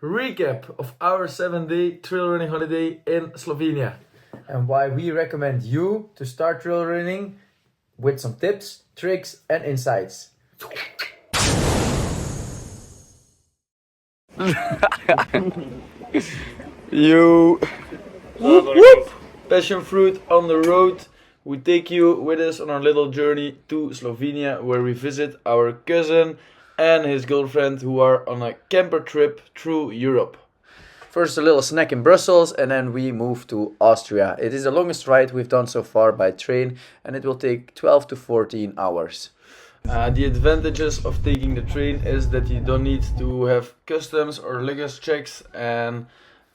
recap of our 7-day trail running holiday in Slovenia. And why we recommend you to start trail running with some tips, tricks and insights. You whoop, whoop. Passion fruit on the road. We take you with us on our little journey to Slovenia, where we visit our cousin and his girlfriend who are on a camper trip through Europe. First a little snack in Brussels and then we move to Austria. It is the longest ride we've done so far by train and it will take 12 to 14 hours. The advantages of taking the train is that you don't need to have customs or luggage checks and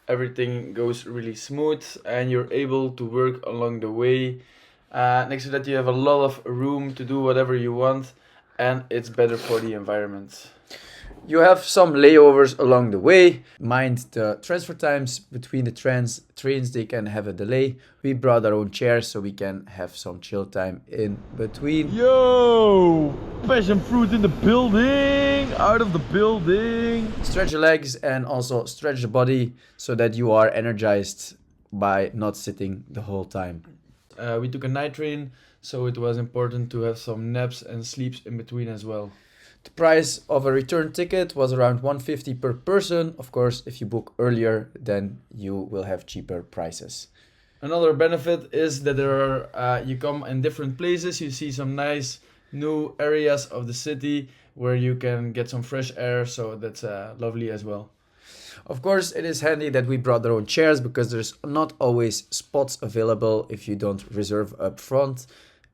everything goes really smooth and you're able to work along the way. Next to that you have a lot of room to do whatever you want and it's better for the environment. You have some layovers along the way. Mind the transfer times between the trains, they can have a delay. We brought our own chairs so we can have some chill time in between. Yo! Passion fruit in the building! Out of the building! Stretch the legs and also stretch the body so that you are energized by not sitting the whole time. We took a night train, so it was important to have some naps and sleeps in between as well. The price of a return ticket was around 150 per person. Of course, if you book earlier, then you will have cheaper prices. Another benefit is that there are you come in different places. You see some nice new areas of the city where you can get some fresh air. So that's lovely as well. Of course, it is handy that we brought our own chairs because there's not always spots available if you don't reserve up front.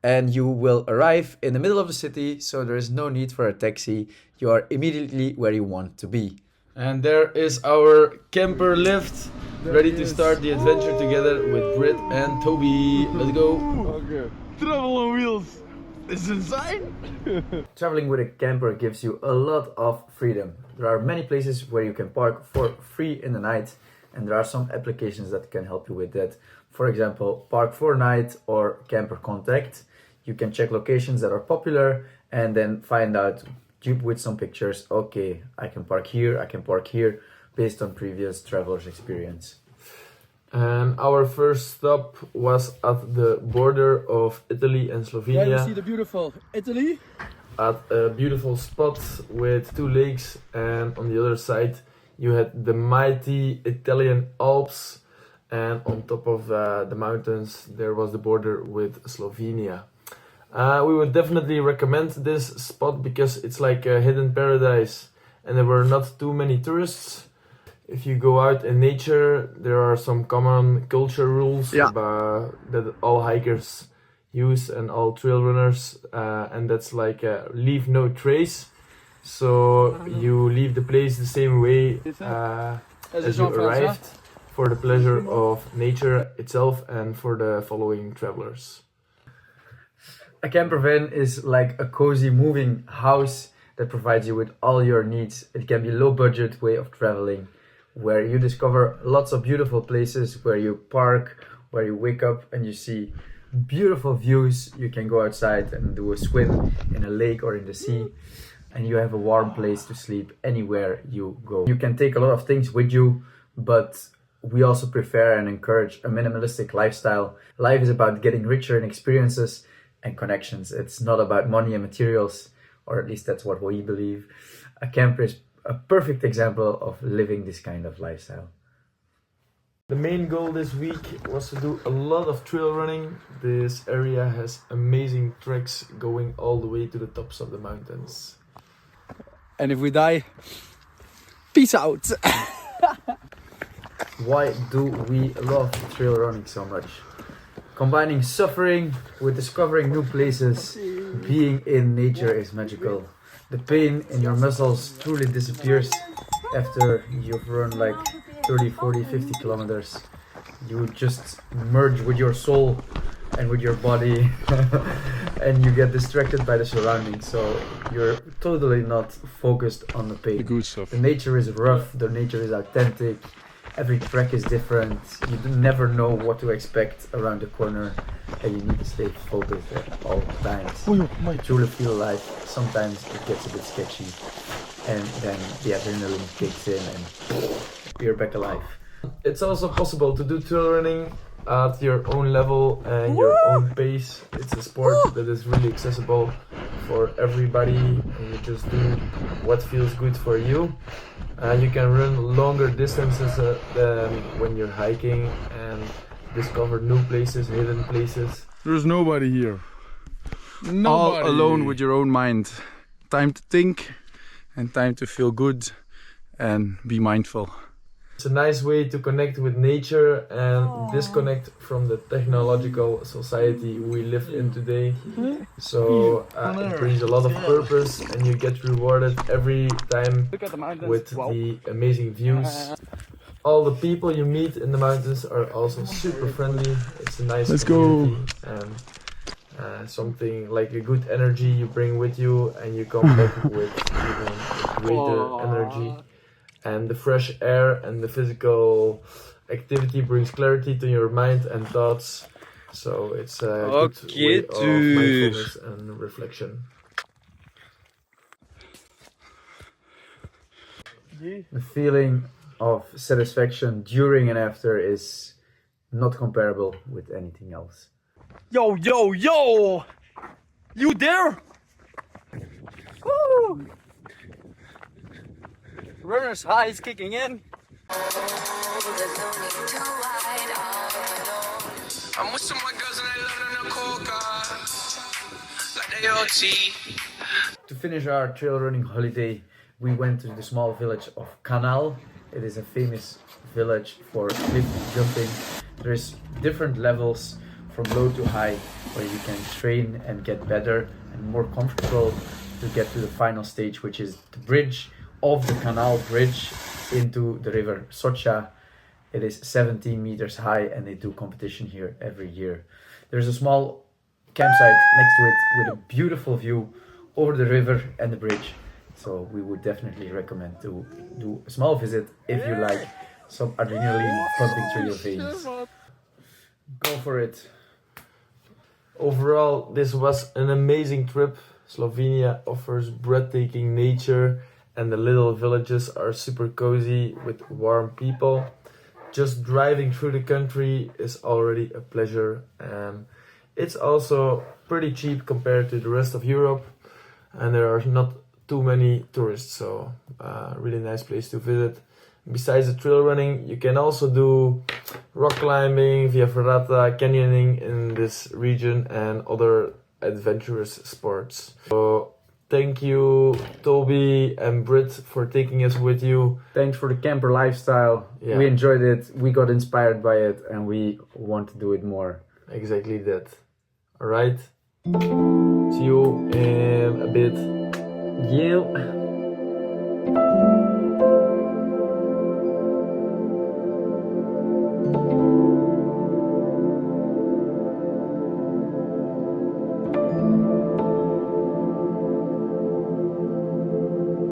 And you will arrive in the middle of the city, so there is no need for a taxi. You are immediately where you want to be. And there is our camper lift, ready to start the adventure together with Britt and Toby. Let's go. Okay. Travel on wheels. It's insane. Traveling with a camper gives you a lot of freedom. There are many places where you can park for free in the night, and there are some applications that can help you with that. For example, Park4Night or Camper Contact. You can check locations that are popular and then find out with some pictures, okay, I can park here, based on previous travelers' experience. And our first stop was at the border of Italy and Slovenia. Yeah, you see the beautiful Italy. At a beautiful spot with two lakes, and on the other side you had the mighty Italian Alps, and on top of the mountains there was the border with Slovenia. We would definitely recommend this spot because it's like a hidden paradise and there were not too many tourists. If you go out in nature, there are some common culture rules that all hikers use and all trail runners, and that's like leave no trace. So you leave the place the same way as you arrived, for the pleasure of nature itself and for the following travelers. A camper van is like a cozy moving house that provides you with all your needs. It can be a low budget way of traveling, where you discover lots of beautiful places, where you park, where you wake up and you see beautiful views. You can go outside and do a swim in a lake or in the sea, and you have a warm place to sleep anywhere you go. You can take a lot of things with you, but we also prefer and encourage a minimalistic lifestyle. Life is about getting richer in experiences and connections. It's not about money and materials, or at least that's what we believe. A camper is a perfect example of living this kind of lifestyle. The main goal this week was to do a lot of trail running. This area has amazing treks going all the way to the tops of the mountains. And if we die, peace out. Why do we love trail running so much? Combining suffering with discovering new places, being in nature is magical. The pain in your muscles truly disappears after you've run like 30, 40, 50 kilometers. You just merge with your soul and with your body and you get distracted by the surroundings, so you're totally not focused on the pain. The good stuff. The nature is rough, the nature is authentic. Every trek is different. You never know what to expect around the corner, and you need to stay focused at all times. To truly feel alive. Sometimes it gets a bit sketchy, and then the adrenaline kicks in and we're back alive. It's also possible to do trail running at your own level and your own pace. It's a sport that is really accessible for everybody, and you just do what feels good for you. You can run longer distances than when you're hiking and discover new places, hidden places. There's nobody here. Nobody. All alone with your own mind. Time to think and time to feel good and be mindful. It's a nice way to connect with nature and disconnect from the technological society we live in today. So it brings a lot of purpose, and you get rewarded every time with the amazing views. All the people you meet in the mountains are also super friendly. It's a nice community, and something like a good energy you bring with you, and you come back with even greater energy. And the fresh air and the physical activity brings clarity to your mind and thoughts. So it's a good way of mindfulness and reflection. The feeling of satisfaction during and after is not comparable with anything else. Yo, yo, yo! You there? Woo! Runner's high is kicking in. I'm with some white girls and they love them the coca, like they OT. To finish our trail running holiday, we went to the small village of Canal. It is a famous village for cliff jumping. There's different levels from low to high where you can train and get better and more comfortable to get to the final stage, which is the bridge of the canal bridge into the river Socha. It is 17 meters high and they do competition here every year. There's a small campsite next to it with a beautiful view over the river and the bridge. So we would definitely recommend to do a small visit if you like some adrenaline pumping through your veins. Go for it. Overall, this was an amazing trip. Slovenia offers breathtaking nature, and the little villages are super cozy with warm people. Just driving through the country is already a pleasure, and it's also pretty cheap compared to the rest of Europe, and there are not too many tourists, so really nice place to visit. Besides the trail running, you can also do rock climbing, via ferrata, canyoning in this region, and other adventurous sports. So thank you, Toby and Britt, for taking us with you. Thanks for the camper lifestyle. Yeah. We enjoyed it, we got inspired by it, and we want to do it more. Exactly that. Alright. See you in a bit. Yeah.